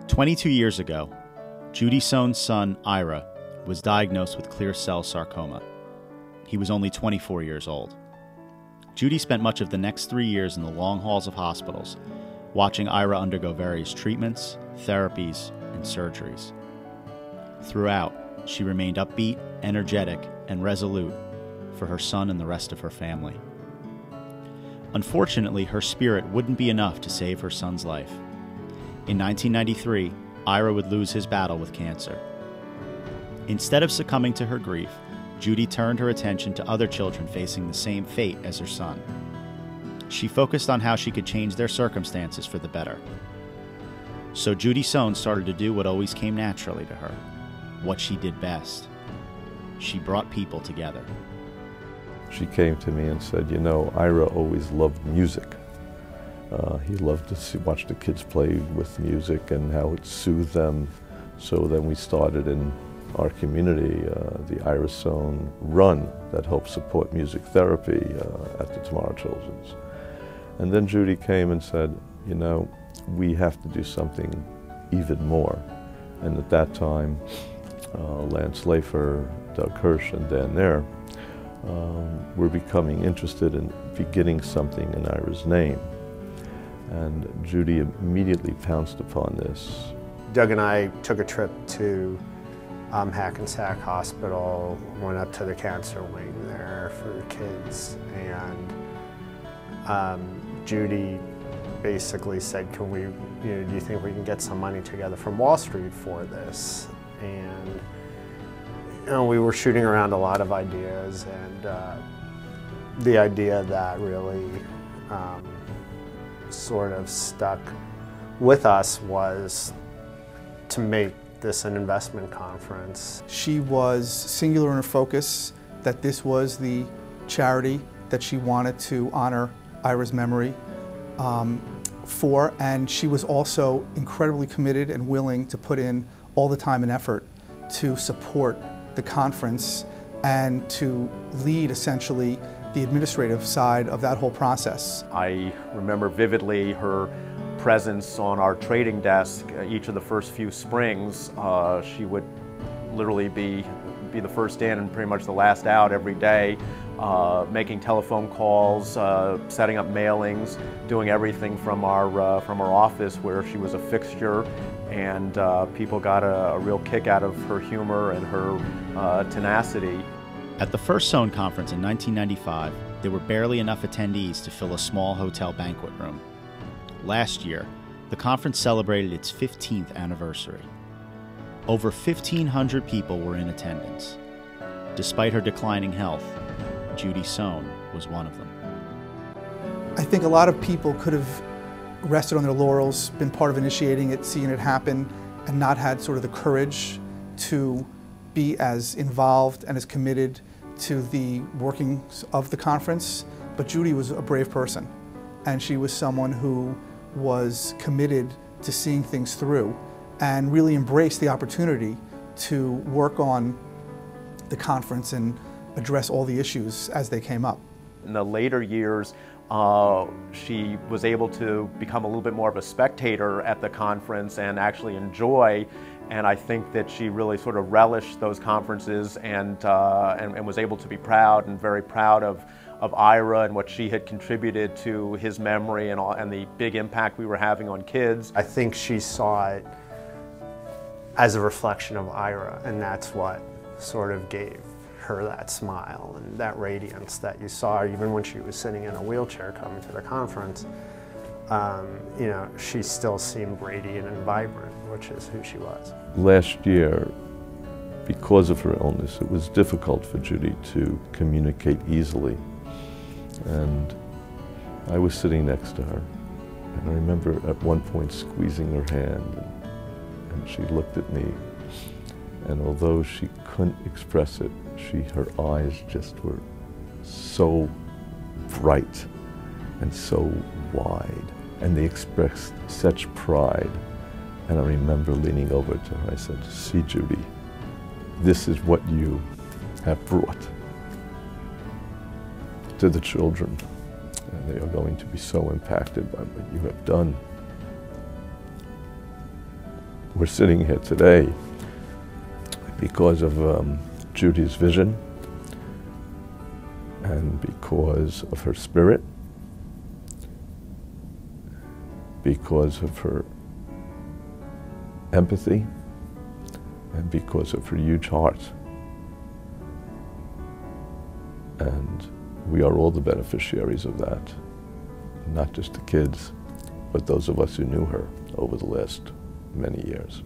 "22 years ago, Judy Sohn's son, Ira, was diagnosed with clear cell sarcoma. He was only 24 years old. Judy spent much of the next 3 years in the long halls of hospitals, watching Ira undergo various treatments, therapies, and surgeries. Throughout, she remained upbeat, energetic, and resolute for her son and the rest of her family. Unfortunately, her spirit wouldn't be enough to save her son's life. In 1993, Ira would lose his battle with cancer. Instead of succumbing to her grief, Judy turned her attention to other children facing the same fate as her son. She focused on how she could change their circumstances for the better. So Judy Sohn started to do what always came naturally to her, what she did best. She brought people together. She came to me and said, you know, Ira always loved music. He loved to watch the kids play with music and how it soothed them. So then we started in our community the Ira Sohn Run that helps support music therapy at the Tomorrow Children's. And then Judy came and said, you know, we have to do something even more. And at that time, Lance Lafer, Doug Hirsch, and Dan Nair were becoming interested in beginning something in Ira's name. And Judy immediately pounced upon this. Doug and I took a trip to Hackensack Hospital, went up to the cancer wing there for the kids, and Judy basically said, "Can we, do you think we can get some money together from Wall Street for this?" And we were shooting around a lot of ideas, and the idea that really sort of stuck with us was to make this an investment conference. She was singular in her focus that this was the charity that she wanted to honor Ira's memory for, and she was also incredibly committed and willing to put in all the time and effort to support the conference and to lead essentially the administrative side of that whole process. I remember vividly her presence on our trading desk each of the first few springs. She would literally be the first in and pretty much the last out every day, making telephone calls, setting up mailings, doing everything from our office where she was a fixture, and people got a real kick out of her humor and her tenacity. At the first Sohn Conference in 1995, there were barely enough attendees to fill a small hotel banquet room. Last year, the conference celebrated its 15th anniversary. Over 1,500 people were in attendance. Despite her declining health, Judy Sohn was one of them. I think a lot of people could have rested on their laurels, been part of initiating it, seeing it happen, and not had sort of the courage to be as involved and as committed to the workings of the conference. But Judy was a brave person, and she was someone who was committed to seeing things through and really embraced the opportunity to work on the conference and address all the issues as they came up. In the later years, she was able to become a little bit more of a spectator at the conference and actually enjoy. And I think that she really sort of relished those conferences and was able to be proud and very proud of Ira and what she had contributed to his memory and the big impact we were having on kids. I think she saw it as a reflection of Ira, and that's what sort of gave her that smile and that radiance that you saw even when she was sitting in a wheelchair coming to the conference. She still seemed radiant and vibrant, which is who she was. Last year, because of her illness, it was difficult for Judy to communicate easily. And I was sitting next to her, and I remember at one point squeezing her hand, and she looked at me, and although she couldn't express it, her eyes just were so bright and so wide, and they expressed such pride. And I remember leaning over to her, I said, "See, Judy, this is what you have brought to the children, and they are going to be so impacted by what you have done. We're sitting here today because of Judy's vision and because of her spirit, because of her empathy, and because of her huge heart. And we are all the beneficiaries of that, not just the kids, but those of us who knew her over the last many years.